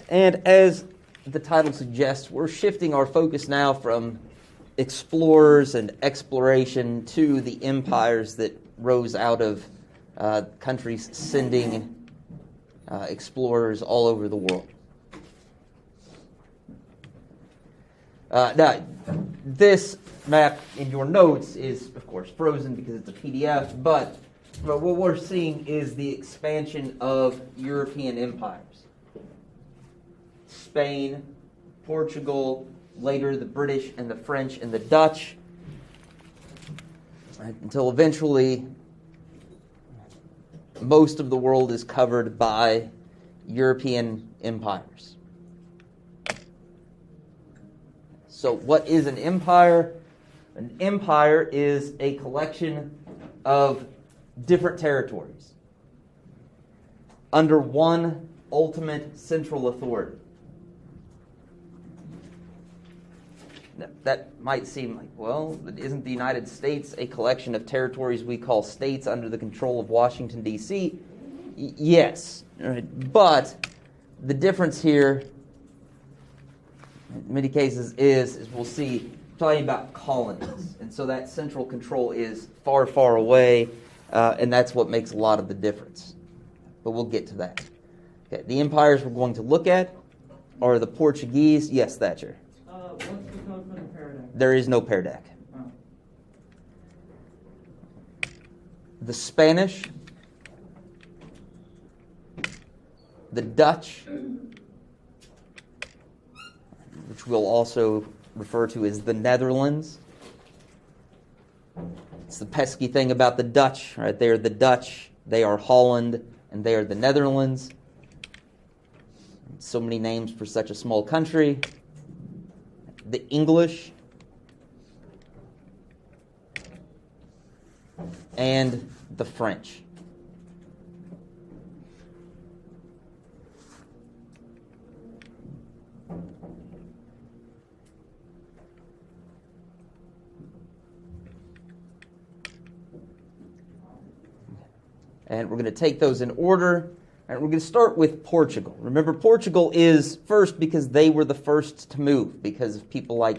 And as the title suggests, we're shifting our focus now from explorers and exploration to the empires that rose out of countries sending explorers all over the world. Now, this map in your notes is, of course, frozen because it's a PDF, but what we're seeing is the expansion of European empires. Spain, Portugal, later the British and the French and the Dutch, right, until eventually most of the world is covered by European empires. So what is an empire? An empire is a collection of different territories under one ultimate central authority. Now, that might seem like, well, isn't the United States a collection of territories we call states under the control of Washington, D.C.? Yes, right. But the difference here in many cases is we'll see, talking about colonies. And so that central control is far, far away, and that's what makes a lot of the difference. But we'll get to that. Okay, the empires we're going to look at are the Portuguese. Yes, Thatcher. What's the code for the pear deck? There is no pear deck. Oh. The Spanish, the Dutch, which we'll also refer to as the Netherlands. It's the pesky thing about the Dutch, right? They are the Dutch, they are Holland, and they are the Netherlands. So many names for such a small country. The English, and the French. And we're going to take those in order. And we're going to start with Portugal. Remember, Portugal is first because they were the first to move. Because of people like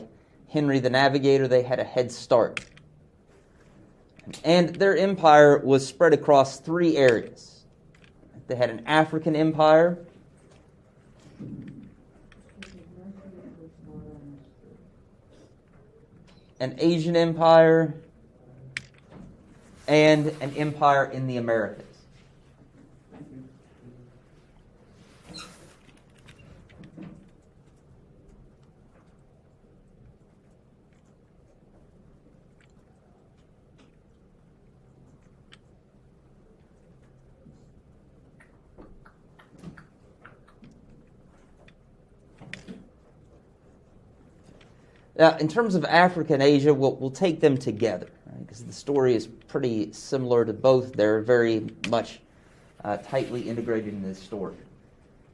Henry the Navigator, they had a head start. And their empire was spread across three areas. They had an African empire, an Asian empire, and an empire in the Americas. Now, in terms of Africa and Asia, we'll take them together, right? Because the story is pretty similar to both. They're very much tightly integrated in this story.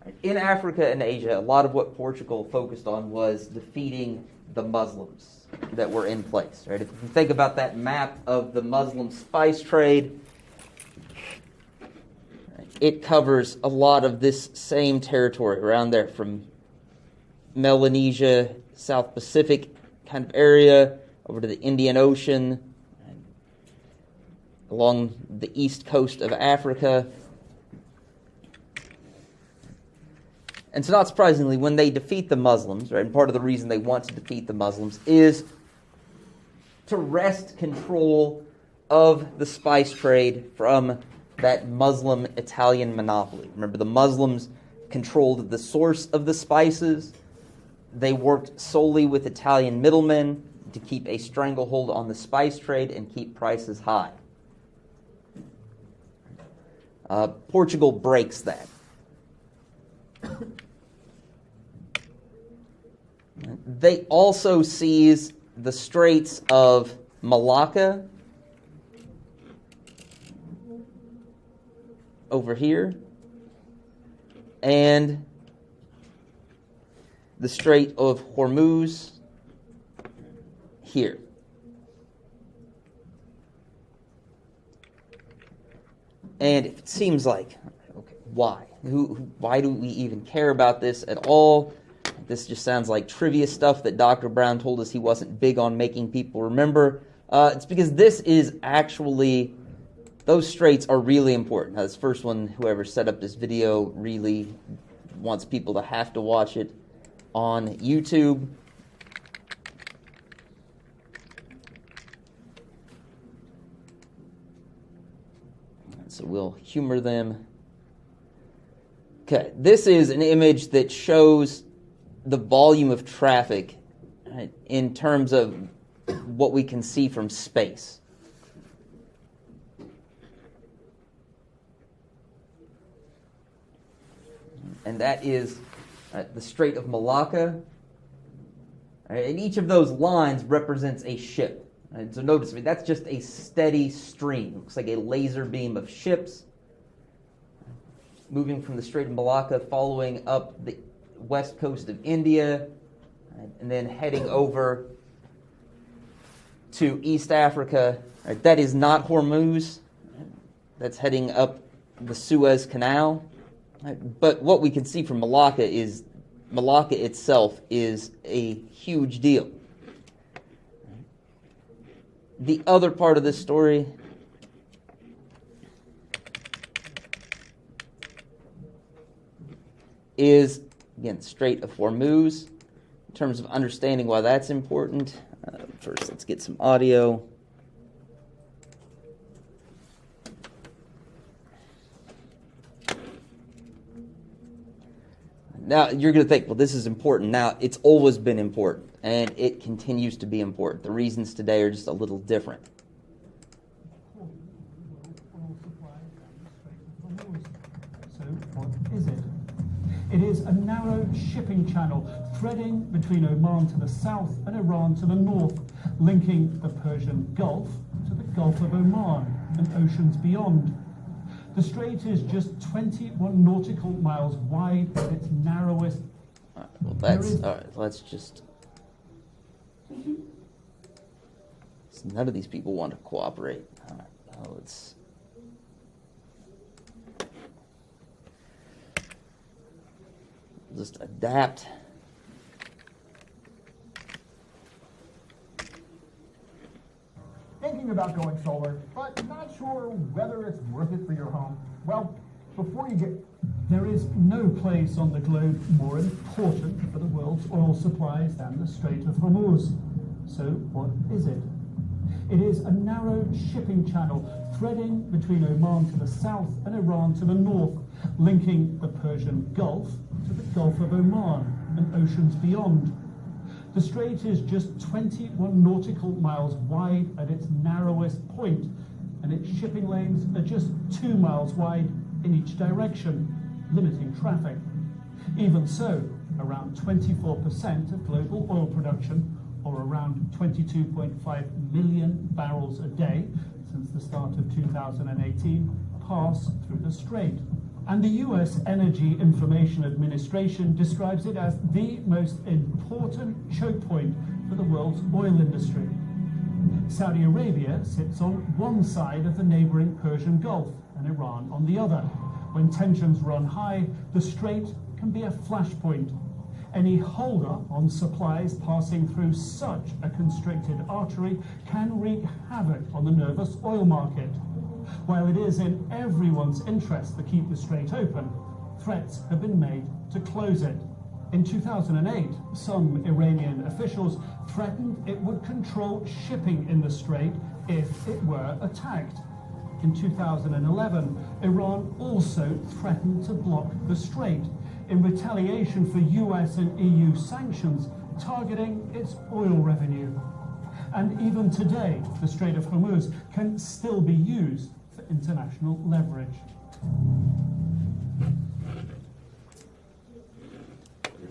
Right? In Africa and Asia, a lot of what Portugal focused on was defeating the Muslims that were in place. Right? If you think about that map of the Muslim spice trade, right, it covers a lot of this same territory around there, from Melanesia, South Pacific kind of area, over to the Indian Ocean, along the east coast of Africa. And so not surprisingly, when they defeat the Muslims, right, and part of the reason they want to defeat the Muslims is to wrest control of the spice trade from that Muslim Italian monopoly. Remember, the Muslims controlled the source of the spices. They worked solely with Italian middlemen to keep a stranglehold on the spice trade and keep prices high. Portugal breaks that. They also seize the Straits of Malacca over here, and the Strait of Hormuz here. And it seems like, okay, why? Why do we even care about this at all? This just sounds like trivia stuff that Dr. Brown told us he wasn't big on making people remember. It's because this is actually, those straits are really important. Now, this first one, whoever set up this video really wants people to have to watch it on YouTube. So we'll humor them. Okay, this is an image that shows the volume of traffic, right, in terms of what we can see from space. And that is the Strait of Malacca. Right, and each of those lines represents a ship. Right, so notice, that's just a steady stream. It looks like a laser beam of ships moving from the Strait of Malacca, following up the west coast of India, and then heading over to East Africa. Right, that is not Hormuz. That's heading up the Suez Canal. Right, but what we can see from Malacca itself is a huge deal. The other part of this story is, again, Strait of Hormuz. In terms of understanding why that's important, first let's get some audio. Now, you're going to think, well, this is important. Now, it's always been important, and it continues to be important. The reasons today are just a little different. So, what is it? It is a narrow shipping channel threading between Oman to the south and Iran to the north, linking the Persian Gulf to the Gulf of Oman and oceans beyond. The strait is just 21 nautical miles wide at its narrowest. All right, well, that's all right. Let's just. None of these people want to cooperate. All right, now let's. Just adapt. Thinking about going solar, but not sure whether it's worth it for your home? Well, before you get... There is no place on the globe more important for the world's oil supplies than the Strait of Hormuz. So what is it? It is a narrow shipping channel threading between Oman to the south and Iran to the north, linking the Persian Gulf to the Gulf of Oman and oceans beyond. The strait is just 21 nautical miles wide at its narrowest point, and its shipping lanes are just 2 miles wide in each direction, limiting traffic. Even so, around 24% of global oil production, or around 22.5 million barrels a day since the start of 2018, pass through the strait. And the US Energy Information Administration describes it as the most important choke point for the world's oil industry. Saudi Arabia sits on one side of the neighboring Persian Gulf and Iran on the other. When tensions run high, the strait can be a flashpoint. Any holdup on supplies passing through such a constricted artery can wreak havoc on the nervous oil market. While it is in everyone's interest to keep the strait open, threats have been made to close it. In 2008, some Iranian officials threatened it would control shipping in the strait if it were attacked. In 2011, Iran also threatened to block the strait in retaliation for US and EU sanctions targeting its oil revenue. And even today, the Strait of Hormuz can still be used for international leverage.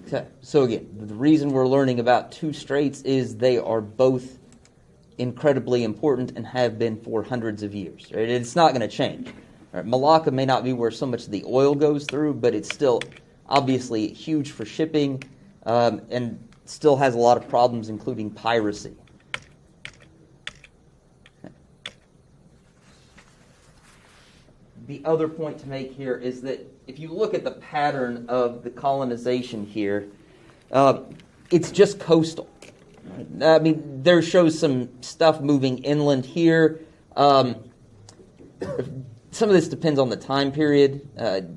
Okay, so again, the reason we're learning about two straits is they are both incredibly important and have been for hundreds of years. Right? It's not going to change. Right? Malacca may not be where so much of the oil goes through, but it's still obviously huge for shipping and still has a lot of problems, including piracy. the other point to make here is that if you look at the pattern of the colonization here, it's just coastal. I mean, there shows some stuff moving inland here. Some of this depends on the time period.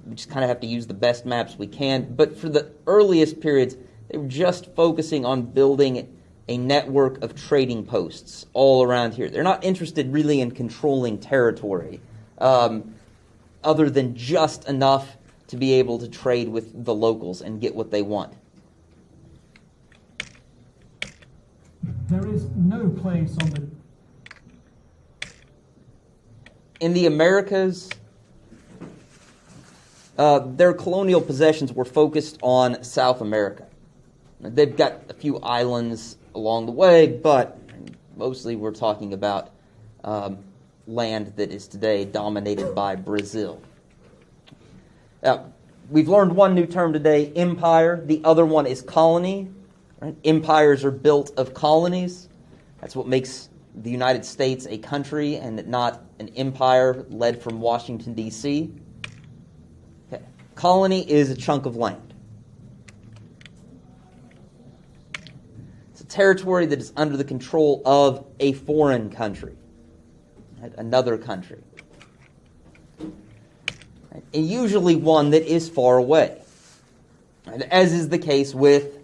We just kind of have to use the best maps we can. But for the earliest periods, they were just focusing on building a network of trading posts all around here. They're not interested really in controlling territory, other than just enough to be able to trade with the locals and get what they want. There is no place on the... In the Americas, their colonial possessions were focused on South America. They've got a few islands along the way, but mostly we're talking about land that is today dominated by Brazil. Now, we've learned one new term today, empire. The other one is colony. Right? Empires are built of colonies. That's what makes the United States a country and not an empire led from Washington, D.C. Okay. Colony is a chunk of land. It's a territory that is under the control of a foreign country, right? Another country. Right? And usually one that is far away, right? As is the case with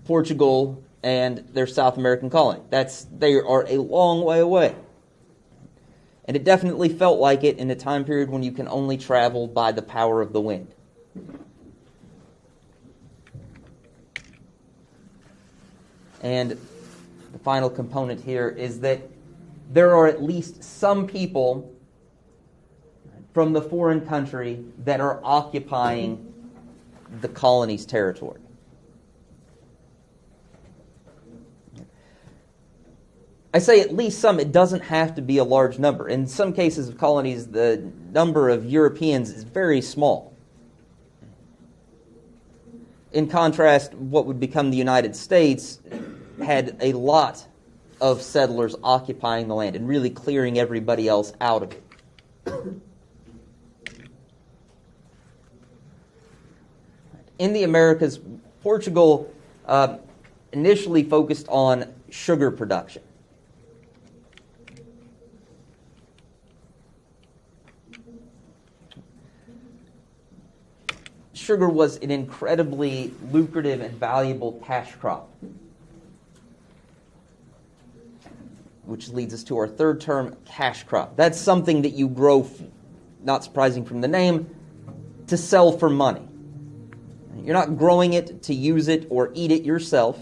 Portugal and their South American colony. They are a long way away. And it definitely felt like it in a time period when you can only travel by the power of the wind. And the final component here is that there are at least some people from the foreign country that are occupying the colony's territory. I say at least some, it doesn't have to be a large number. In some cases of colonies, the number of Europeans is very small. In contrast, what would become the United States had a lot of settlers occupying the land and really clearing everybody else out of it. In the Americas, Portugal initially focused on sugar production. Sugar was an incredibly lucrative and valuable cash crop, which leads us to our third term, cash crop. That's something that you grow, not surprising from the name, to sell for money. You're not growing it to use it or eat it yourself.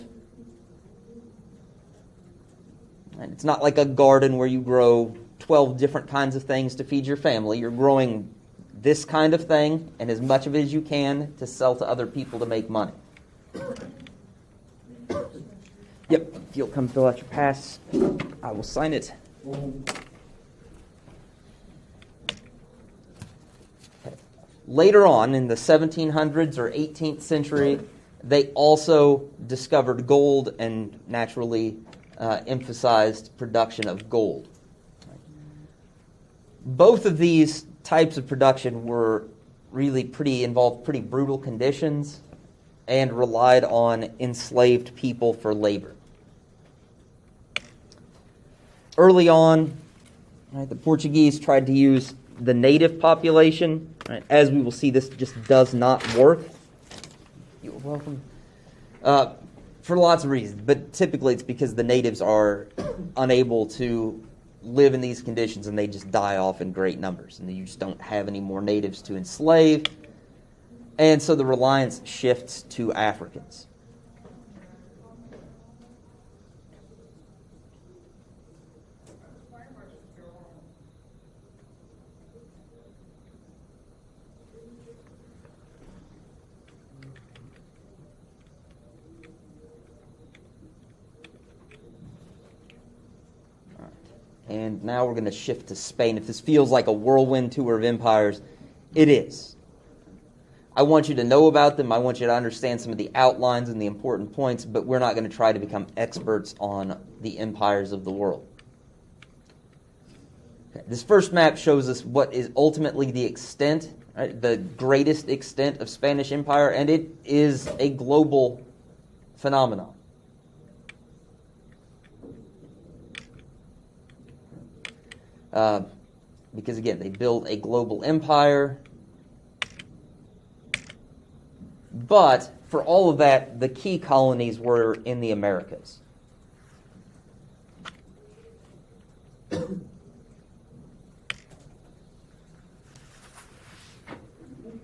And it's not like a garden where you grow 12 different kinds of things to feed your family. You're growing this kind of thing, and as much of it as you can, to sell to other people to make money. Yep, if you'll come fill out your pass, I will sign it. Okay. Later on, in the 1700s or 18th century, they also discovered gold and naturally emphasized production of gold. Both of these types of production were really involved pretty brutal conditions and relied on enslaved people for labor. Early on, right, the Portuguese tried to use the native population. Right, as we will see, this just does not work. You're welcome. For lots of reasons, but typically it's because the natives are unable to live in these conditions and they just die off in great numbers, and you just don't have any more natives to enslave, and so the reliance shifts to Africans. And now we're going to shift to Spain. If this feels like a whirlwind tour of empires, it is. I want you to know about them. I want you to understand some of the outlines and the important points, but we're not going to try to become experts on the empires of the world. Okay, this first map shows us what is ultimately the extent, right, the greatest extent of Spanish Empire, and it is a global phenomenon. Because again, they built a global empire, but for all of that, the key colonies were in the Americas.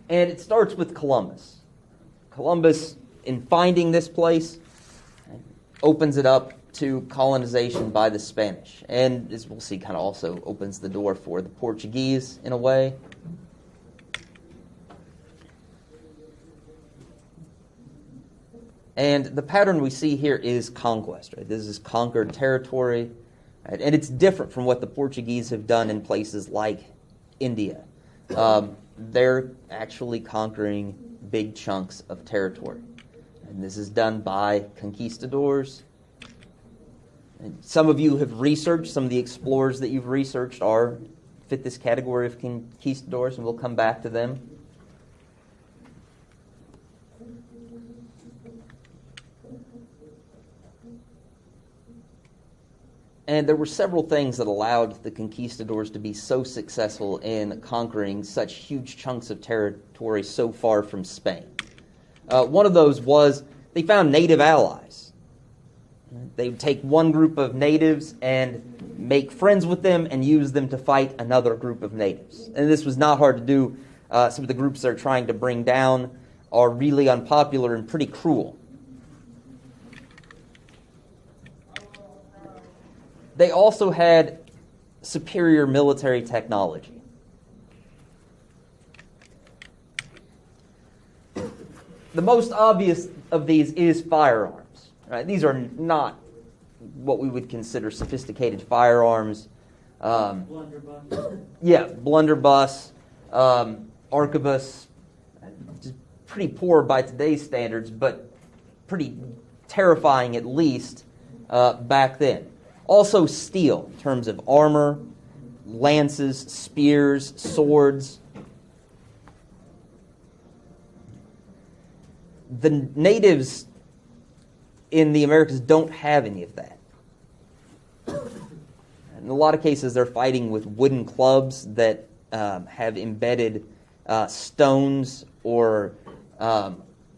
And it starts with Columbus. Columbus, in finding this place, opens it up to colonization by the Spanish. And as we'll see, kind of also opens the door for the Portuguese in a way. And the pattern we see here is conquest. Right? This is conquered territory. Right? And it's different from what the Portuguese have done in places like India. They're actually conquering big chunks of territory. And this is done by conquistadors. And some of you have researched, some of the explorers that you've researched fit this category of conquistadors, and we'll come back to them. And there were several things that allowed the conquistadors to be so successful in conquering such huge chunks of territory so far from Spain. One of those was they found native allies. They would take one group of natives and make friends with them and use them to fight another group of natives. And this was not hard to do. Some of the groups they're trying to bring down are really unpopular and pretty cruel. They also had superior military technology. The most obvious of these is firearms. Right? These are not what we would consider sophisticated firearms. Blunderbuss. Yeah, blunderbuss, arquebus, just pretty poor by today's standards, but pretty terrifying at least back then. Also steel in terms of armor, lances, spears, swords. The natives in the Americas don't have any of that. In a lot of cases, they're fighting with wooden clubs that have embedded stones or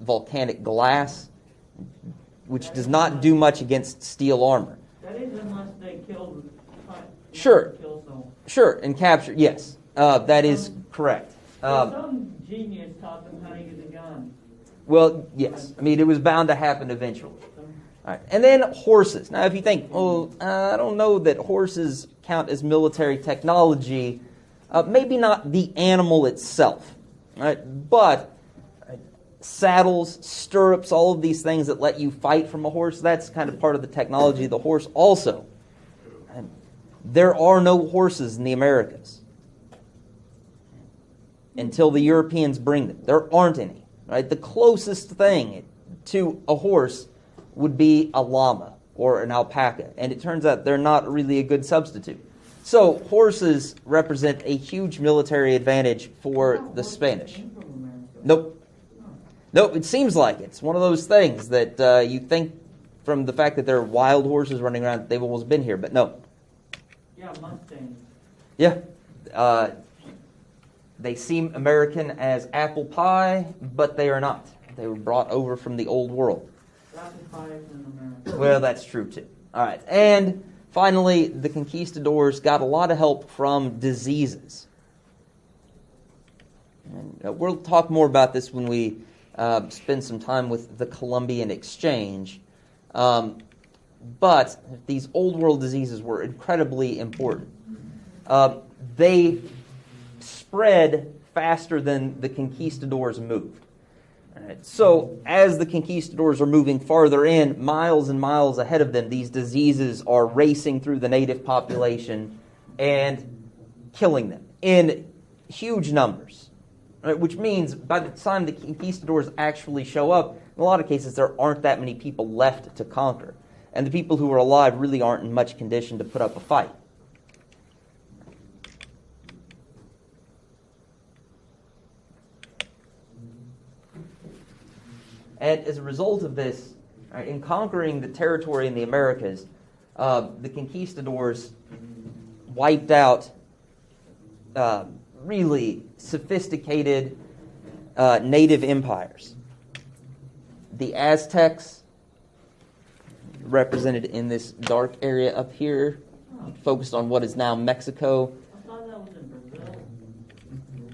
volcanic glass, which does not do much against steel armor. That is unless they kill Sure. someone. Sure, and capture, yes, that is correct. Some genius taught them how to use a gun. Well, yes. I mean, it was bound to happen eventually. All right. And then horses. Now, if you think, well, I don't know that horses count as military technology, maybe not the animal itself, right? But saddles, stirrups, all of these things that let you fight from a horse, that's kind of part of the technology of the horse also. And there are no horses in the Americas until the Europeans bring them. There aren't any. Right? The closest thing to a horse would be a llama or an alpaca, and it turns out they're not really a good substitute. So horses represent a huge military advantage for the Spanish. Nope. Nope, it seems like it's one of those things that you think from the fact that there are wild horses running around, they've always been here, but no. Yeah, Mustangs. Yeah. They seem American as apple pie, but they are not. They were brought over from the old world. Apple pie is in America. Well, that's true too. All right. And finally, the conquistadors got a lot of help from diseases. And we'll talk more about this when we spend some time with the Columbian Exchange. But these old world diseases were incredibly important. They spread faster than the conquistadors moved. All right. So as the conquistadors are moving farther in, miles and miles ahead of them, these diseases are racing through the native population and killing them in huge numbers. Right? Which means by the time the conquistadors actually show up, in a lot of cases there aren't that many people left to conquer. And the people who are alive really aren't in much condition to put up a fight. as a result of this, right, in conquering the territory in the Americas, the conquistadors wiped out really sophisticated native empires. The Aztecs, represented in this dark area up here, focused on what is now Mexico. I thought that was in Brazil.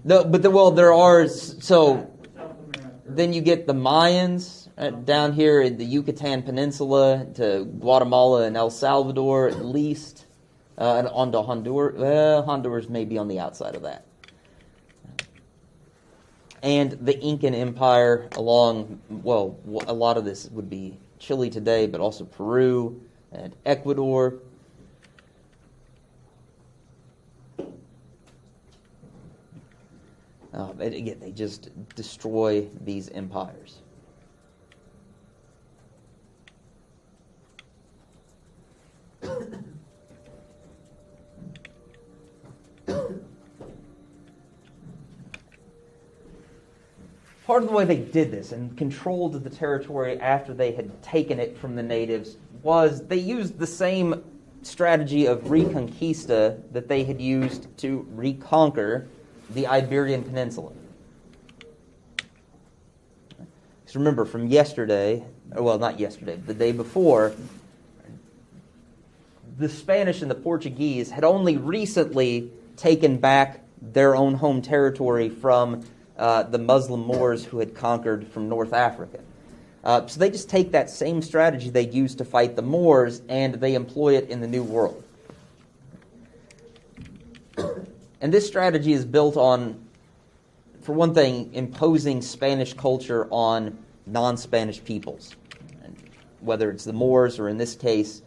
No, but there are, so South America. then you get the Mayans down here in the Yucatan Peninsula to Guatemala and El Salvador at least, and onto Honduras. Well, Honduras may be on the outside of that. And the Incan Empire along, well, a lot of this would be Chile today, but also Peru and Ecuador. And again, they just destroy these empires. Part of the way they did this and controlled the territory after they had taken it from the natives was they used the same strategy of Reconquista that they had used to reconquer the Iberian Peninsula. So remember, from yesterday, well, not yesterday, the day before, the Spanish and the Portuguese had only recently taken back their own home territory from the Muslim Moors who had conquered from North Africa. So they just take that same strategy they used to fight the Moors and they employ it in the New World. And this strategy is built on, for one thing, imposing Spanish culture on non-Spanish peoples, whether it's the Moors or, in this case,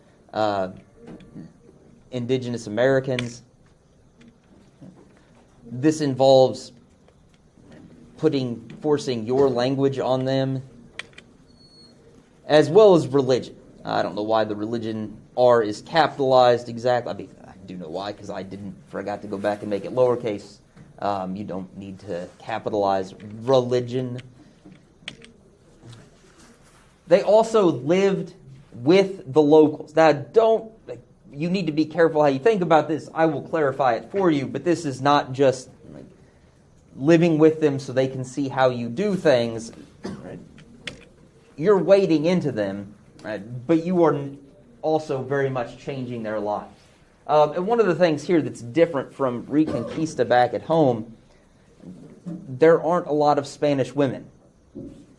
indigenous Americans. This involves forcing your language on them, as well as religion. I don't know why the religion R is capitalized exactly. I mean, I do know why, because I forgot to go back and make it lowercase. You don't need to capitalize religion. They also lived with the locals. Now, you need to be careful how you think about this. I will clarify it for you, but this is not just living with them so they can see how you do things. Right? You're wading into them, right? But you are also very much changing their lives. And one of the things here that's different from Reconquista back at home, there aren't a lot of Spanish women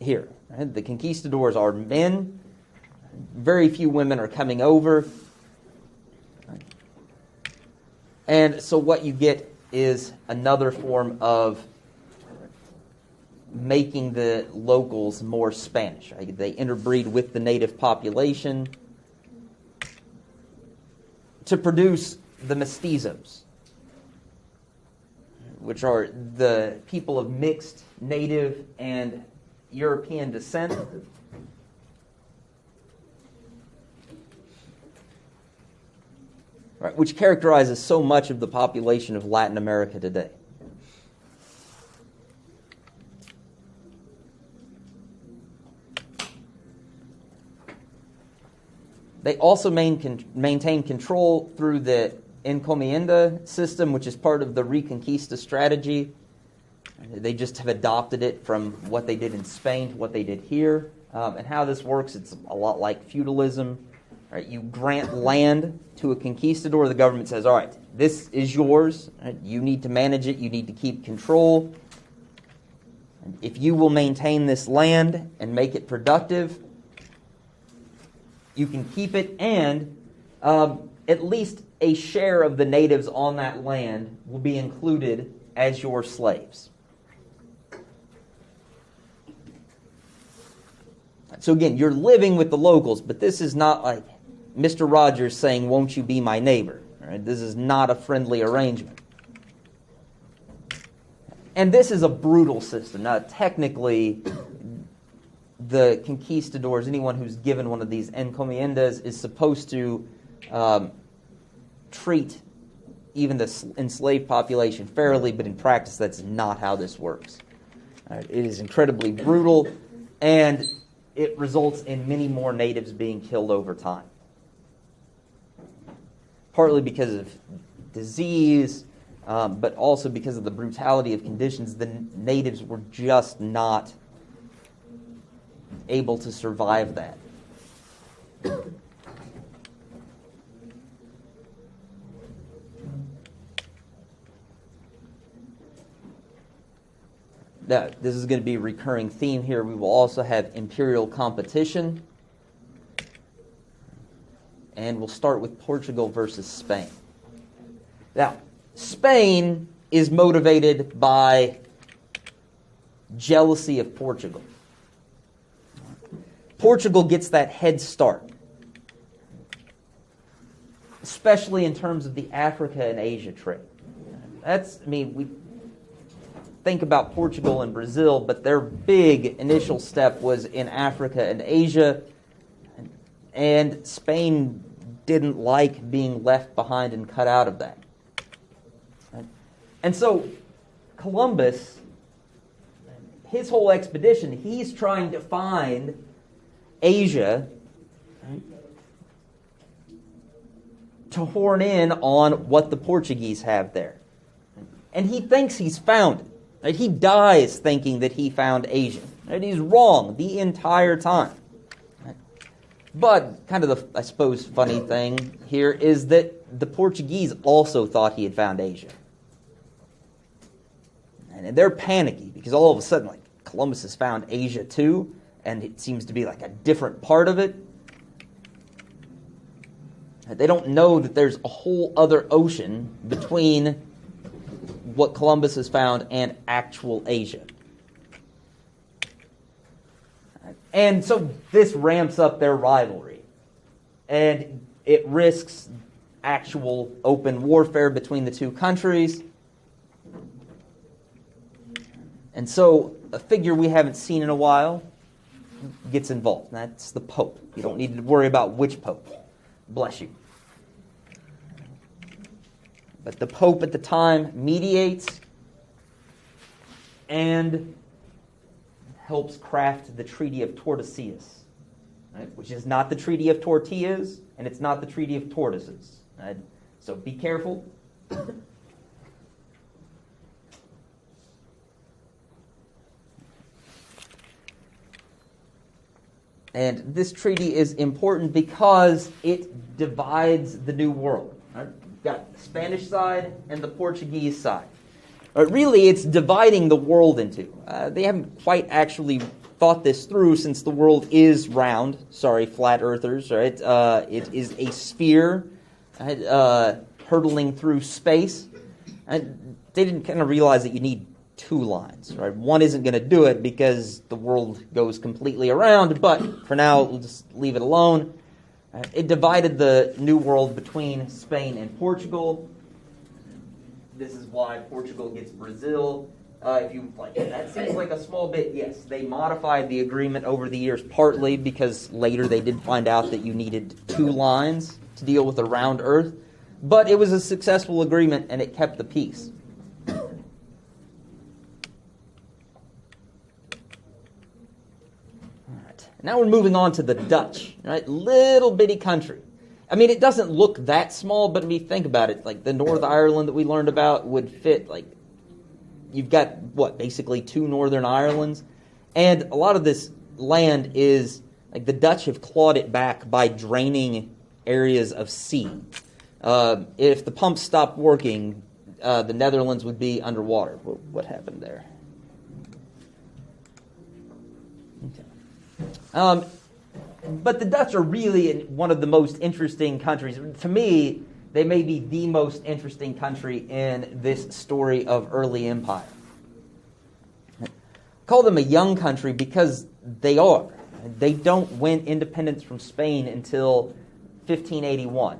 here. Right? The conquistadors are men. Very few women are coming over. And so what you get is another form of making the locals more Spanish. Right? They interbreed with the native population to produce the mestizos, which are the people of mixed native and European descent. Right, which characterizes so much of the population of Latin America today. They also maintain control through the encomienda system, which is part of the Reconquista strategy. They just have adopted it from what they did in Spain to what they did here. And how this works, it's a lot like feudalism. Right, you grant land to a conquistador. The government says, all right, this is yours. Right, you need to manage it. You need to keep control. And if you will maintain this land and make it productive, you can keep it, and at least a share of the natives on that land will be included as your slaves. So again, you're living with the locals, but this is not like Mr. Rogers saying, won't you be my neighbor? Right? This is not a friendly arrangement. And this is a brutal system. Now, technically, the conquistadors, anyone who's given one of these encomiendas, is supposed to treat even the enslaved population fairly, but in practice, that's not how this works. Right? It is incredibly brutal, and it results in many more natives being killed over time. Partly because of disease, but also because of the brutality of conditions. The natives were just not able to survive that. Now, this is going to be a recurring theme here. We will also have imperial competition. And we'll start with Portugal versus Spain. Now, Spain is motivated by jealousy of Portugal. Portugal gets that head start, especially in terms of the Africa and Asia trade. We think about Portugal and Brazil, but their big initial step was in Africa and Asia, and Spain didn't like being left behind and cut out of that. And so Columbus, his whole expedition, he's trying to find Asia to horn in on what the Portuguese have there. And he thinks he's found it. Right? He dies thinking that he found Asia. Right? He's wrong the entire time. Right? But kind of the, I suppose, funny thing here is that the Portuguese also thought he had found Asia. And they're panicky because all of a sudden, like, Columbus has found Asia too, and it seems to be like a different part of it. They don't know that there's a whole other ocean between what Columbus has found and actual Asia. And so this ramps up their rivalry. And it risks actual open warfare between the two countries. And so a figure we haven't seen in a while gets involved. That's the Pope. You don't need to worry about which Pope. Bless you. But the Pope at the time mediates and helps craft the Treaty of Tordesillas, right? Which is not the Treaty of Tortillas, and it's not the Treaty of Tortoises. Right? So be careful. And this treaty is important because it divides the New World. Right? You've got the Spanish side and the Portuguese side. Really, it's dividing the world in two. They haven't quite actually thought this through since the world is round. Sorry, flat earthers. Right? It is a sphere hurtling through space. And they didn't kind of realize that you need two lines. Right? One isn't going to do it because the world goes completely around, but for now, we'll just leave it alone. It divided the New World between Spain and Portugal. This is why Portugal gets Brazil. If you like, that seems like a small bit. Yes, they modified the agreement over the years, partly because later they did find out that you needed two lines to deal with a round Earth. But it was a successful agreement, and it kept the peace. Now we're moving on to the Dutch, right? Little bitty country. I mean, it doesn't look that small, but if you think about it, like the North Ireland that we learned about would fit, like, you've got, basically two Northern Irelands. And a lot of this land is, like, the Dutch have clawed it back by draining areas of sea. If the pumps stopped working, the Netherlands would be underwater. What happened there? Okay. But the Dutch are really one of the most interesting countries. To me, they may be the most interesting country in this story of early empire. I call them a young country because they are. They don't win independence from Spain until 1581.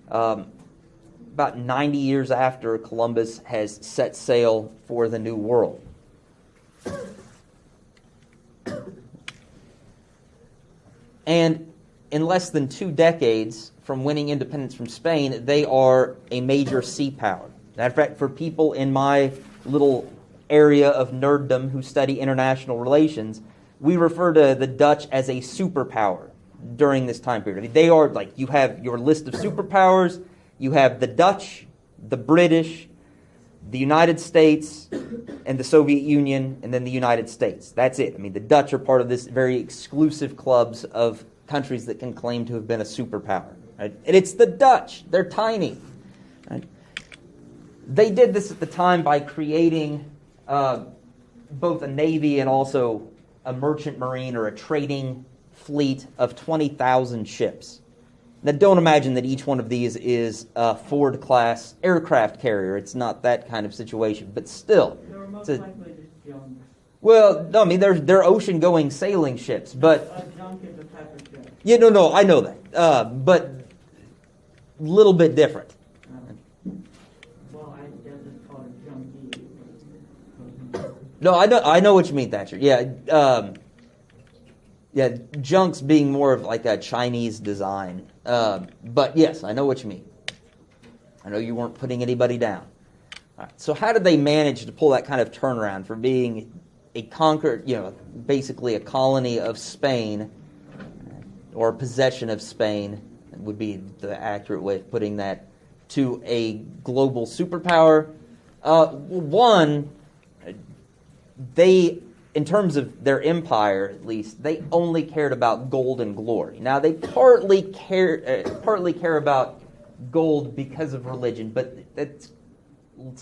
About 90 years after Columbus has set sail for the New World. And in less than 2 decades from winning independence from Spain, they are a major sea power. Matter of fact, for people in my little area of nerddom who study international relations, we refer to the Dutch as a superpower during this time period. They are, like, you have your list of superpowers, you have the Dutch, the British, the United States, and the Soviet Union, and then the United States. That's it. I mean, the Dutch are part of this very exclusive clubs of countries that can claim to have been a superpower. Right? And it's the Dutch. They're tiny. Right? They did this at the time by creating both a navy and also a merchant marine or a trading fleet of 20,000 ships. Now, don't imagine that each one of these is a Ford-class aircraft carrier. It's not that kind of situation, but still. They were most likely just junk. Well, no, I mean, they're ocean-going sailing ships, but... A junk is a type of ship. Yeah, no, I know that. But a little bit different. Well, I guess it's called a junkie. No, I know what you mean, Thatcher. Yeah, junks being more of like a Chinese design. But yes, I know what you mean. I know you weren't putting anybody down. All right, so how did they manage to pull that kind of turnaround from being a conquered, basically a colony of Spain, or a possession of Spain, would be the accurate way of putting that, to a global superpower? One, they, in terms of their empire at least, they only cared about gold and glory. Now, they partly care about gold because of religion, but let's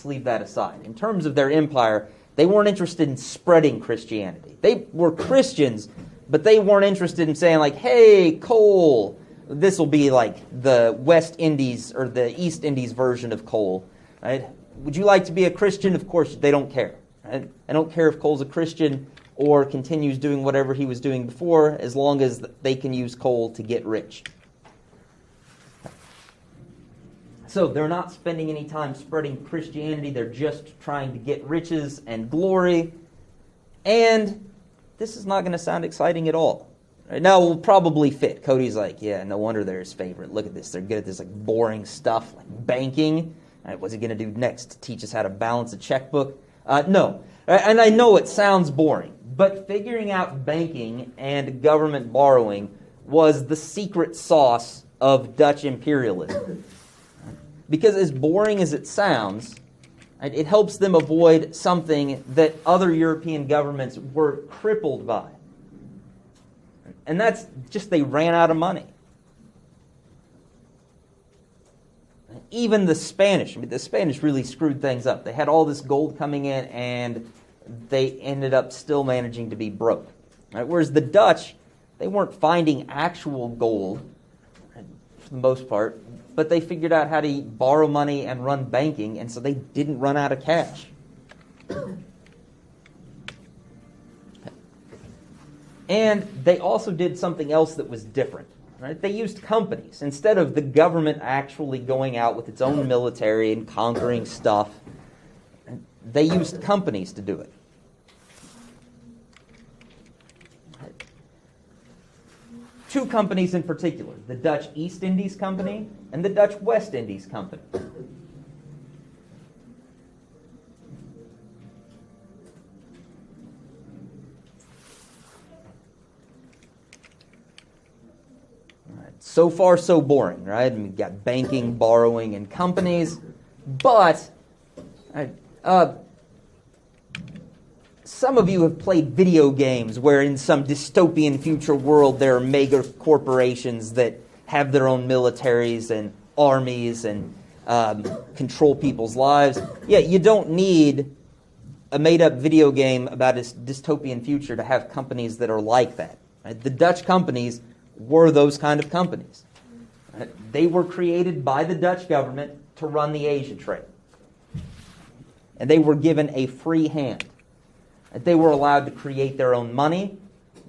leave that aside. In terms of their empire, they weren't interested in spreading Christianity. They were Christians, but they weren't interested in saying, like, hey, coal, this will be like the West Indies or the East Indies version of coal. Right? Would you like to be a Christian? Of course, they don't care. Right? I don't care if Cole's a Christian or continues doing whatever he was doing before, as long as they can use coal to get rich. So they're not spending any time spreading Christianity. They're just trying to get riches and glory. And this is not going to sound exciting at all. Right? Now, it will probably fit. Cody's like, yeah, no wonder they're his favorite. Look at this. They're good at this like boring stuff like banking. Right, what's he going to do next? To teach us how to balance a checkbook? No. And I know it sounds boring, but figuring out banking and government borrowing was the secret sauce of Dutch imperialism. Because as boring as it sounds, right, it helps them avoid something that other European governments were crippled by. And that's just they ran out of money. Even the Spanish, the Spanish really screwed things up. They had all this gold coming in, and they ended up still managing to be broke. Right? Whereas the Dutch, they weren't finding actual gold, for the most part, but they figured out how to borrow money and run banking, and so they didn't run out of cash. And they also did something else that was different. Right? They used companies. Instead of the government actually going out with its own military and conquering stuff, they used companies to do it. Two companies in particular, the Dutch East Indies Company and the Dutch West Indies Company. So far, so boring, right? We've got banking, borrowing, and companies. But some of you have played video games where in some dystopian future world there are mega corporations that have their own militaries and armies and control people's lives. Yeah, you don't need a made-up video game about a dystopian future to have companies that are like that. Right? The Dutch companies were those kind of companies. They were created by the Dutch government to run the Asia trade. And they were given a free hand. They were allowed to create their own money.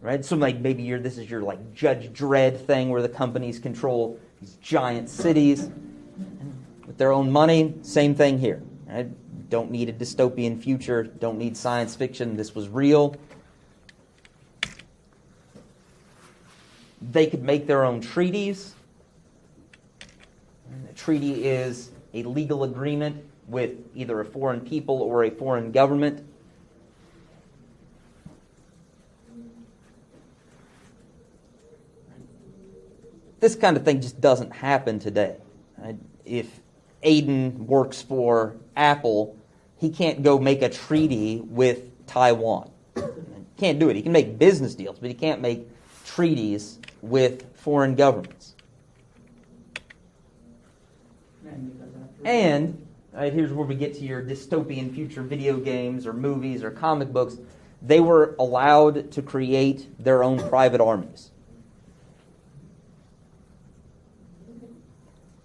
Right? So like maybe this is your like Judge Dredd thing where the companies control these giant cities. And with their own money, same thing here. Right? Don't need a dystopian future. Don't need science fiction. This was real. They could make their own treaties. A treaty is a legal agreement with either a foreign people or a foreign government. this kind of thing just doesn't happen today. Right? If Aiden works for Apple, he can't go make a treaty with Taiwan. Can't do it. He can make business deals, but he can't make treaties with foreign governments. And here's where we get to your dystopian future video games or movies or comic books. They were allowed to create their own private armies.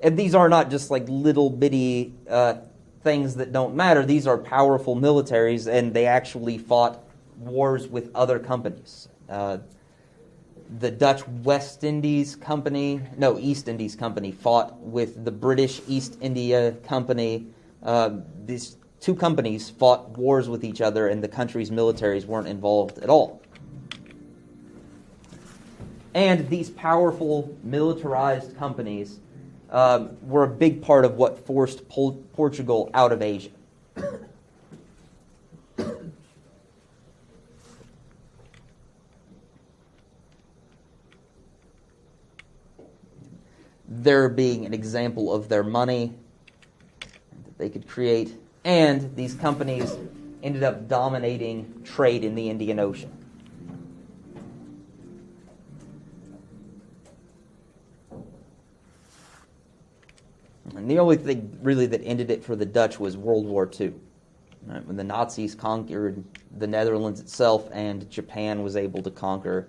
And these are not just like little bitty things that don't matter. These are powerful militaries, and they actually fought wars with other companies. The Dutch East Indies Company fought with the British East India Company. These two companies fought wars with each other, and the country's militaries weren't involved at all. And these powerful militarized companies were a big part of what forced Portugal out of Asia. There being an example of their money that they could create, and these companies ended up dominating trade in the Indian Ocean. And the only thing really that ended it for the Dutch was World War II, right? When the Nazis conquered the Netherlands itself, and Japan was able to conquer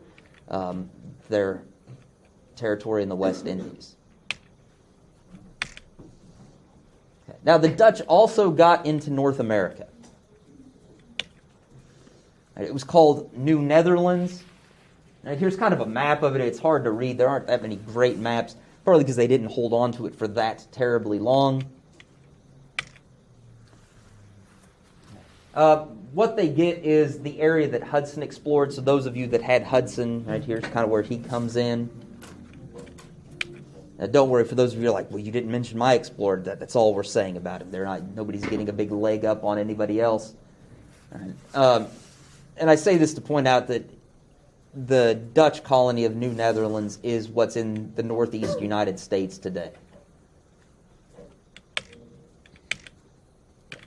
their territory in the West Indies. Okay. Now, the Dutch also got into North America. It was called New Netherlands. Now, here's kind of a map of it. It's hard to read. There aren't that many great maps, partly because they didn't hold on to it for that terribly long. What they get is the area that Hudson explored. So those of you that had Hudson, right here's kind of where he comes in. Now, don't worry, for those of you who are like, well, you didn't mention my explorer. That's all we're saying about him. Nobody's getting a big leg up on anybody else. Right. And I say this to point out that the Dutch colony of New Netherlands is what's in the northeast United States today.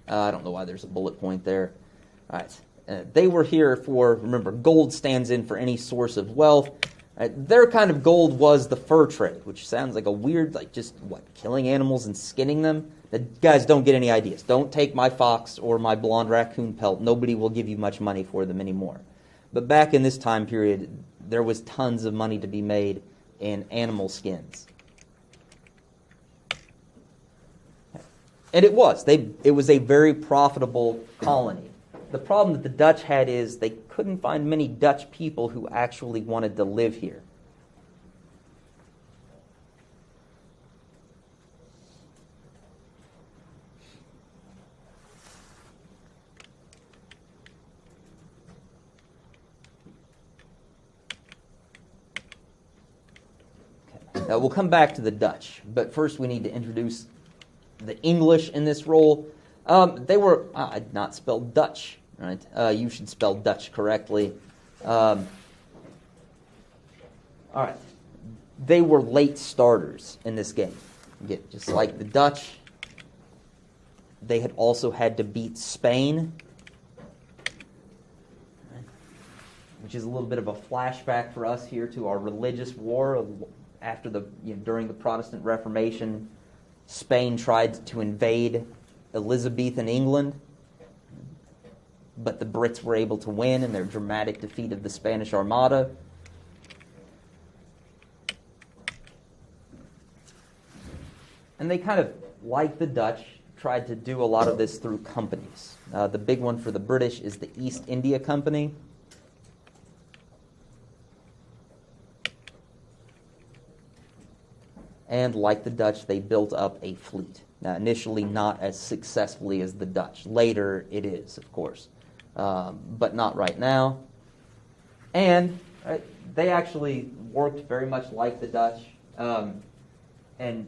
I don't know why there's a bullet point there. All right. They were here for, remember, gold stands in for any source of wealth. Their kind of gold was the fur trade, which sounds like a weird, killing animals and skinning them? Guys, don't get any ideas. Don't take my fox or my blonde raccoon pelt. Nobody will give you much money for them anymore. But back in this time period, there was tons of money to be made in animal skins. And it was. It was a very profitable colony. The problem that the Dutch had is they couldn't find many Dutch people who actually wanted to live here. Okay. Now we'll come back to the Dutch, but first we need to introduce the English in this role. They were not spelled Dutch, right? You should spell Dutch correctly. All right. They were late starters in this game. Again, just like the Dutch, they had also had to beat Spain, which is a little bit of a flashback for us here to our religious war after during the Protestant Reformation. Spain tried to invade Elizabethan England, but the Brits were able to win in their dramatic defeat of the Spanish Armada. And they kind of, like the Dutch, tried to do a lot of this through companies. The big one for the British is the East India Company. And like the Dutch, they built up a fleet. Now, initially not as successfully as the Dutch. Later it is, of course, but not right now. And they actually worked very much like the Dutch, and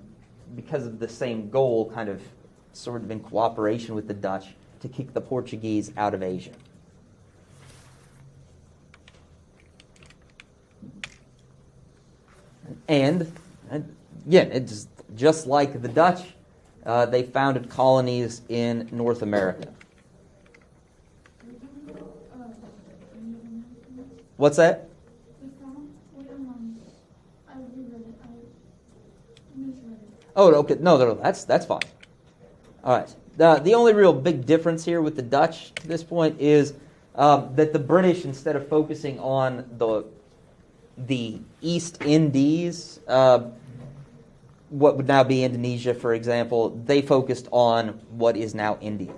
because of the same goal, kind of sort of in cooperation with the Dutch, to kick the Portuguese out of Asia. And And again, it's just like the Dutch. They founded colonies in North America. What's that? Oh, okay. No, that's fine. All right. The only real big difference here with the Dutch to this point is that the British, instead of focusing on the East Indies, what would now be Indonesia, for example, they focused on what is now India.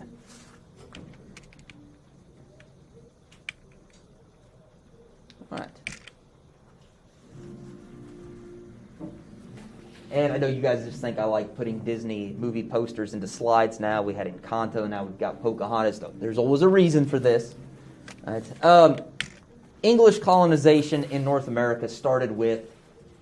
All right. And I know you guys just think I like putting Disney movie posters into slides now. We had Encanto, now we've got Pocahontas. There's always a reason for this. All right. English colonization in North America started with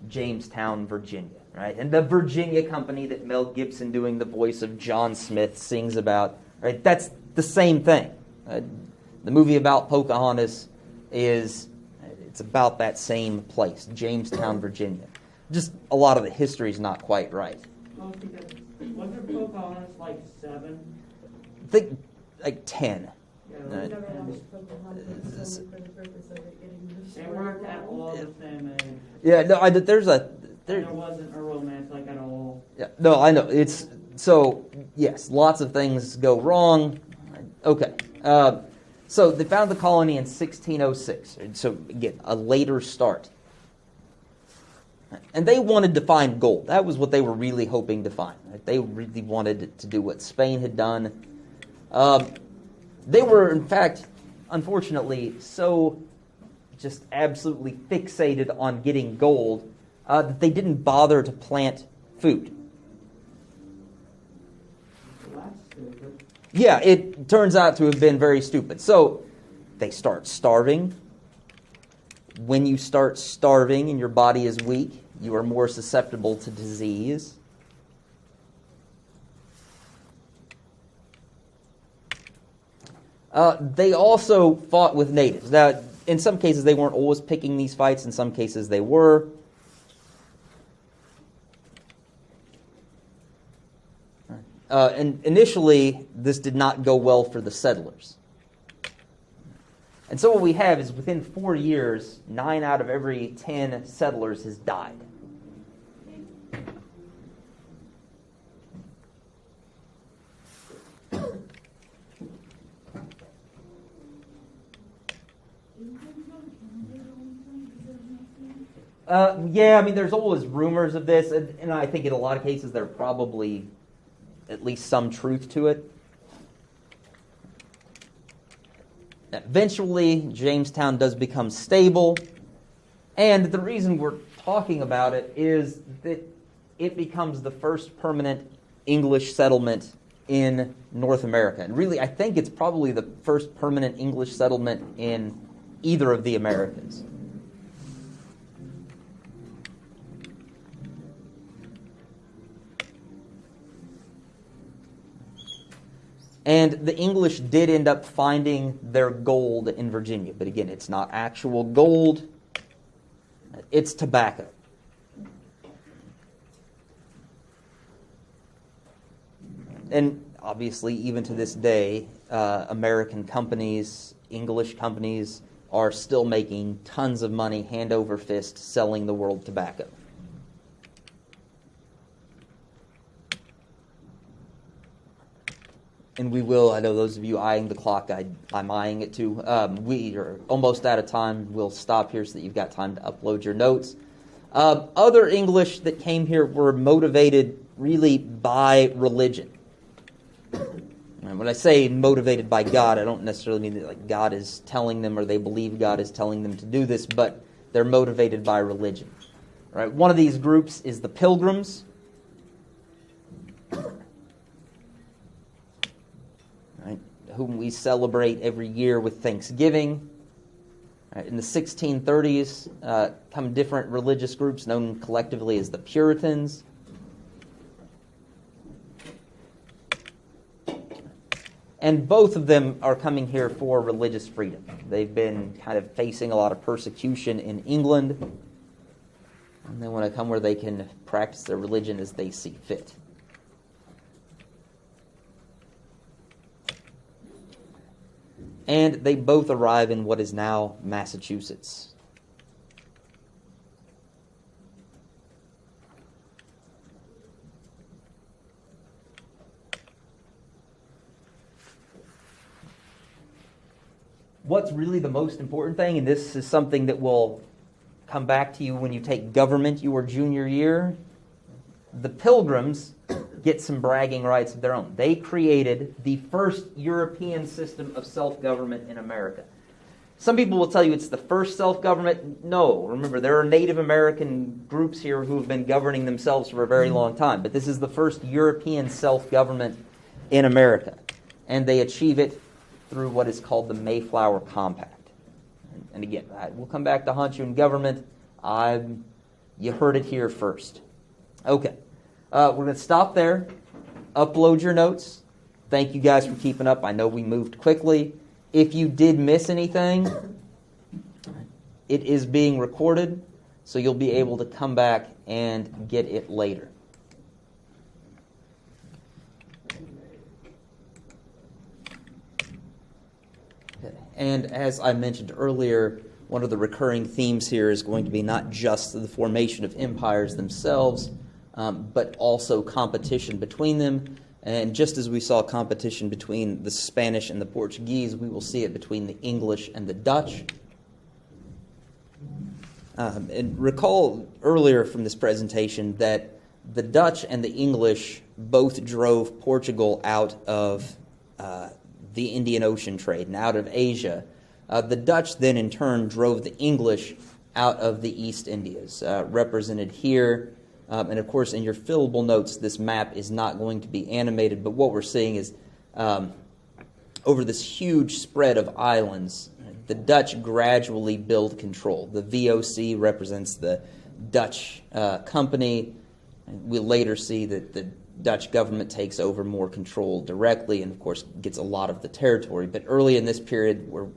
Jamestown, Virginia, right? And the Virginia Company that Mel Gibson, doing the voice of John Smith, sings about, right? That's the same thing. The movie about Pocahontas it's about that same place, Jamestown, Virginia. Just a lot of the history is not quite right. Well, because wasn't Pocahontas like 7? I think like 10. Yeah, Right. they weren't at all the same age. Yeah, no, There wasn't a romance like at all. Yeah, no, I know. It's so yes, lots of things go wrong. Okay, so they found the colony in 1606. So again, a later start. And they wanted to find gold. That was what they were really hoping to find. Right? They really wanted to do what Spain had done. They were, in fact, unfortunately, so just absolutely fixated on getting gold that they didn't bother to plant food. Well, that's stupid. Yeah, it turns out to have been very stupid. So they start starving. When you start starving and your body is weak, you are more susceptible to disease. They also fought with natives. Now, in some cases, they weren't always picking these fights. In some cases, they were. And initially, this did not go well for the settlers. And so what we have is within 4 years, 9 out of every 10 settlers has died. Yeah, I mean, there's always rumors of this, and I think in a lot of cases there are probably at least some truth to it. Eventually, Jamestown does become stable, and the reason we're talking about it is that it becomes the first permanent English settlement in North America. And really, I think it's probably the first permanent English settlement in either of the Americas. And the English did end up finding their gold in Virginia. But again, it's not actual gold. It's tobacco. And obviously, even to this day, American companies, English companies, are still making tons of money hand over fist selling the world tobacco. And we will, I know those of you eyeing the clock, I'm eyeing it too. We are almost out of time. We'll stop here so that you've got time to upload your notes. Other English that came here were motivated really by religion. And when I say motivated by God, I don't necessarily mean that like God is telling them or they believe God is telling them to do this, but they're motivated by religion. Right? One of these groups is the Pilgrims. Right, whom we celebrate every year with Thanksgiving. Right, in the 1630s, come different religious groups known collectively as the Puritans. And both of them are coming here for religious freedom. They've been kind of facing a lot of persecution in England. And they want to come where they can practice their religion as they see fit. And they both arrive in what is now Massachusetts. What's really the most important thing, and this is something that will come back to you when you take government your junior year, the Pilgrims get some bragging rights of their own. They created the first European system of self-government in America. Some people will tell you it's the first self-government. No, remember, there are Native American groups here who have been governing themselves for a very long time, but this is the first European self-government in America. And they achieve it through what is called the Mayflower Compact. And again, we'll come back to haunt you in government. You heard it here first. Okay. We're going to stop there. Upload your notes. Thank you guys for keeping up. I know we moved quickly. If you did miss anything, it is being recorded, so you'll be able to come back and get it later. And as I mentioned earlier, one of the recurring themes here is going to be not just the formation of empires themselves, but also competition between them. And just as we saw competition between the Spanish and the Portuguese, we will see it between the English and the Dutch. And recall earlier from this presentation that the Dutch and the English both drove Portugal out of the Indian Ocean trade and out of Asia. The Dutch then in turn drove the English out of the East Indias, represented here. And of course, in your fillable notes, this map is not going to be animated, but what we're seeing is over this huge spread of islands, the Dutch gradually build control. The VOC represents the Dutch company. We'll later see that the Dutch government takes over more control directly and, of course, gets a lot of the territory. But early in this period, where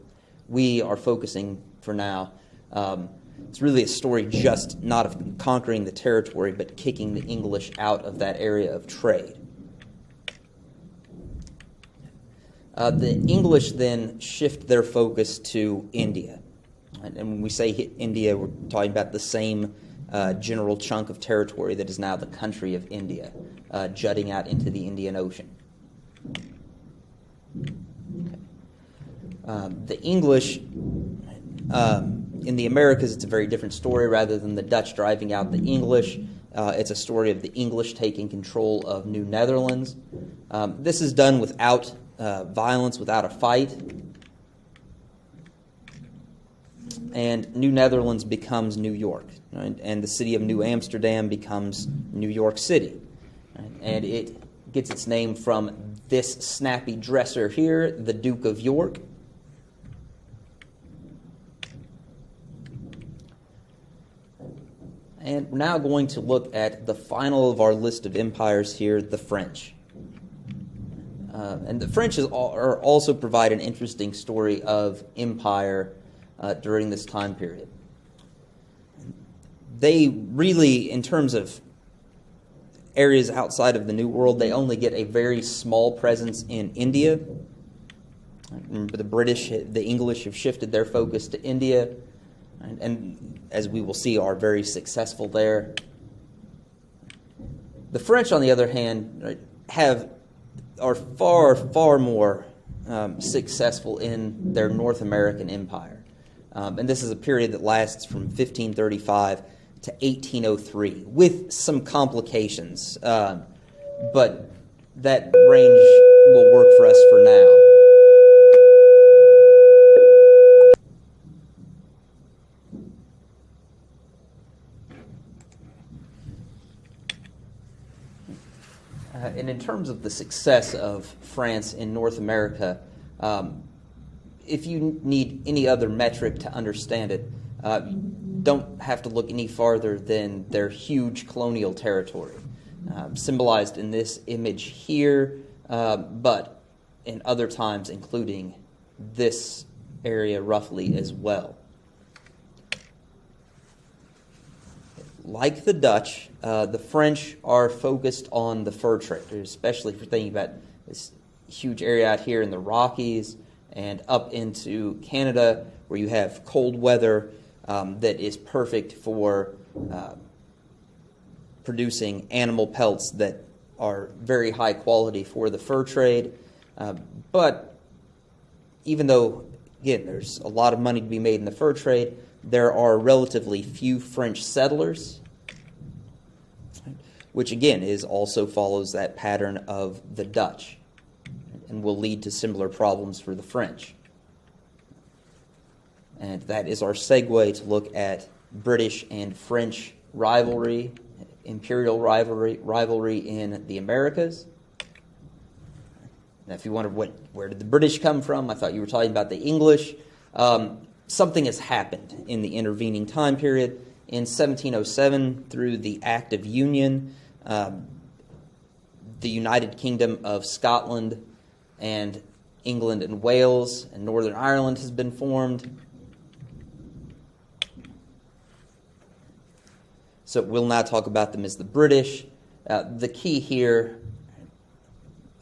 we are focusing for now, it's really a story just not of conquering the territory, but kicking the English out of that area of trade. The English then shift their focus to India. And when we say India, we're talking about the same general chunk of territory that is now the country of India, jutting out into the Indian Ocean. Okay. The English, in the Americas, it's a very different story. Rather than the Dutch driving out the English, it's a story of the English taking control of New Netherlands. This is done without violence, without a fight. And New Netherlands becomes New York, right? And the city of New Amsterdam becomes New York City. Right? And it gets its name from this snappy dresser here, the Duke of York. And we're now going to look at the final of our list of empires here, the French. And the French are also provide an interesting story of empire during this time period. They really, in terms of areas outside of the New World, they only get a very small presence in India. Remember, the British, the English have shifted their focus to India, and as we will see, are very successful there. The French, on the other hand, are far, far more successful in their North American empire. And this is a period that lasts from 1535 to 1803, with some complications. But that range will work for us for now. And in terms of the success of France in North America, if you need any other metric to understand it, don't have to look any farther than their huge colonial territory, symbolized in this image here, but in other times including this area roughly as well. like the Dutch, the French are focused on the fur trade, especially if you're thinking about this huge area out here in the Rockies and up into Canada, where you have cold weather that is perfect for producing animal pelts that are very high quality for the fur trade. But even though, again, there's a lot of money to be made in the fur trade, there are relatively few French settlers, which again also follows that pattern of the Dutch and will lead to similar problems for the French. And that is our segue to look at British and French rivalry, imperial rivalry in the Americas. Now, if you wonder where did the British come from, I thought you were talking about the English. Something has happened in the intervening time period. In 1707, through the Act of Union, the United Kingdom of Scotland and England and Wales and Northern Ireland has been formed. So we'll now talk about them as the British. The key here,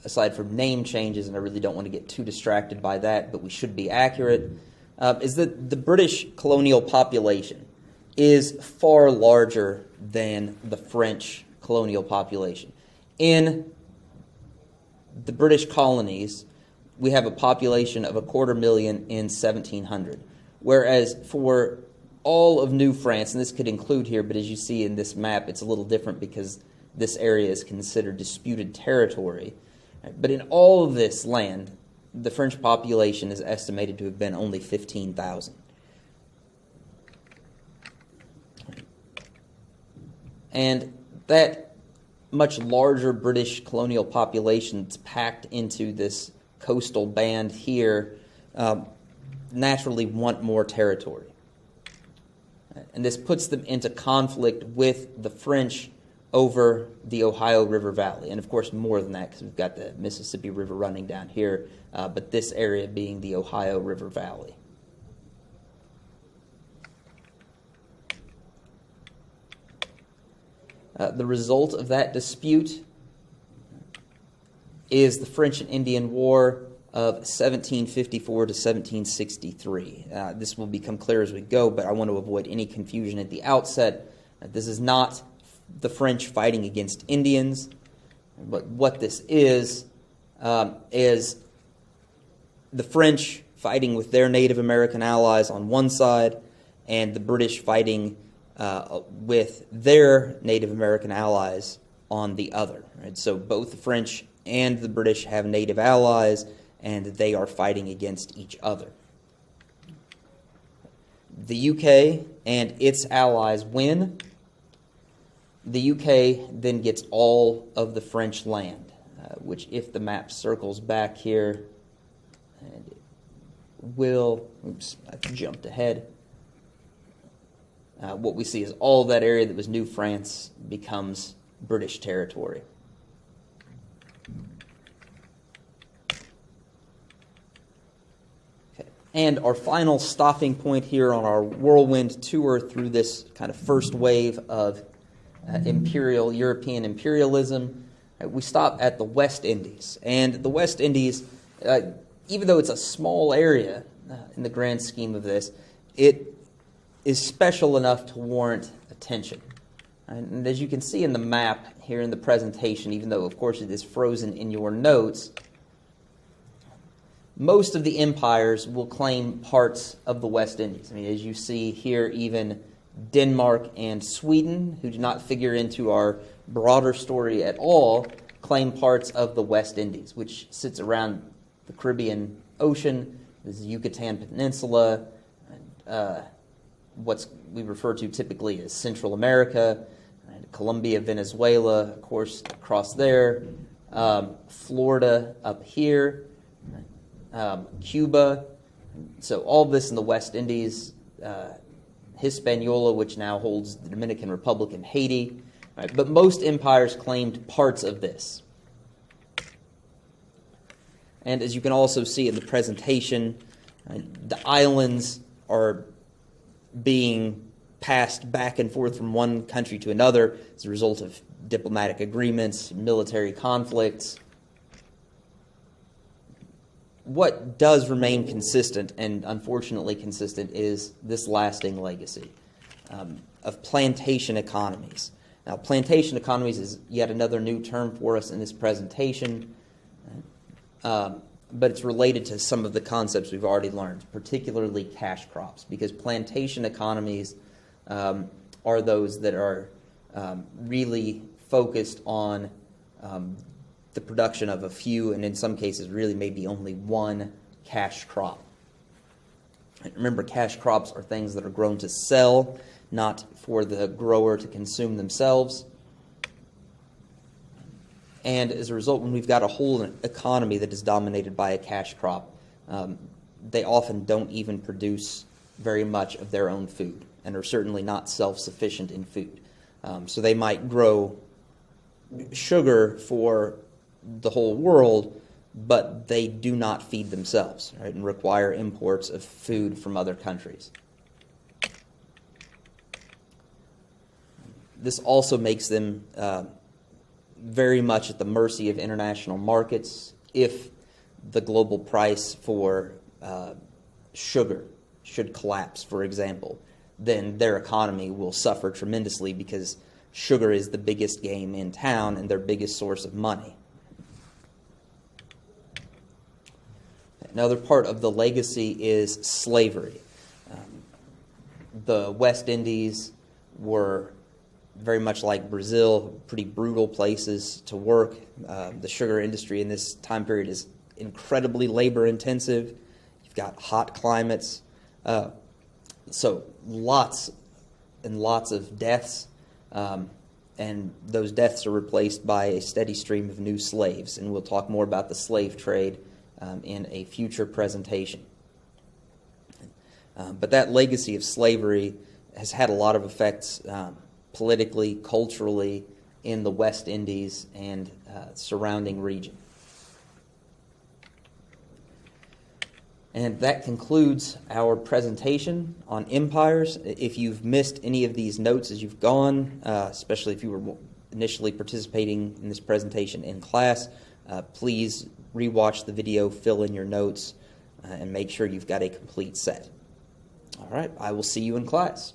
aside from name changes, and I really don't want to get too distracted by that, but we should be accurate, is that the British colonial population is far larger than the French colonial population. In the British colonies, we have a population of 250,000 in 1700, whereas for all of New France, and this could include here, but as you see in this map, it's a little different because this area is considered disputed territory. But in all of this land, the French population is estimated to have been only 15,000. And that much larger British colonial population that's packed into this coastal band here naturally want more territory. And this puts them into conflict with the French over the Ohio River Valley. And of course more than that, because we've got the Mississippi River running down here, but this area being the Ohio River Valley. The result of that dispute is the French and Indian War of 1754 to 1763. This will become clear as we go, but I want to avoid any confusion at the outset. This is not the French fighting against Indians, but what this is the French fighting with their Native American allies on one side, and the British fighting with their Native American allies on the other. Right? So both the French and the British have native allies, and they are fighting against each other. The UK and its allies win. The UK then gets all of the French land, which if the map circles back here, and it will, oops, I jumped ahead. What we see is all of that area that was New France becomes British territory. Okay. And our final stopping point here on our whirlwind tour through this kind of first wave of European imperialism, we stop at the West Indies. And the West Indies, even though it's a small area in the grand scheme of this, it is special enough to warrant attention. And as you can see in the map here in the presentation, even though of course it is frozen in your notes, most of the empires will claim parts of the West Indies. I mean, as you see here, even Denmark and Sweden, who do not figure into our broader story at all, claim parts of the West Indies, which sits around the Caribbean Ocean. This is Yucatan Peninsula, what we refer to typically as Central America, Colombia, Venezuela, of course, across there, Florida up here, Cuba. So all this in the West Indies, Hispaniola, which now holds the Dominican Republic and Haiti. Right? But most empires claimed parts of this. And as you can also see in the presentation, the islands are being passed back and forth from one country to another as a result of diplomatic agreements, military conflicts. What does remain consistent, and unfortunately consistent, is this lasting legacy of plantation economies. Now, plantation economies is yet another new term for us in this presentation, but it's related to some of the concepts we've already learned, particularly cash crops, because plantation economies are those that are really focused on the production of a few, and in some cases really maybe only one cash crop. And remember, cash crops are things that are grown to sell, not for the grower to consume themselves. And as a result, when we've got a whole economy that is dominated by a cash crop, they often don't even produce very much of their own food and are certainly not self-sufficient in food. So they might grow sugar for the whole world, but they do not feed themselves, right, and require imports of food from other countries. This also makes them very much at the mercy of international markets. If the global price for sugar should collapse, for example, then their economy will suffer tremendously because sugar is the biggest game in town and their biggest source of money. Another part of the legacy is slavery. The West Indies were very much like Brazil, pretty brutal places to work. The sugar industry in this time period is incredibly labor intensive. You've got hot climates. So lots and lots of deaths. And those deaths are replaced by a steady stream of new slaves. And we'll talk more about the slave trade in a future presentation. But that legacy of slavery has had a lot of effects politically, culturally, in the West Indies and surrounding region. And that concludes our presentation on empires. If you've missed any of these notes as you've gone, especially if you were initially participating in this presentation in class, please rewatch the video, fill in your notes, and make sure you've got a complete set. All right, I will see you in class.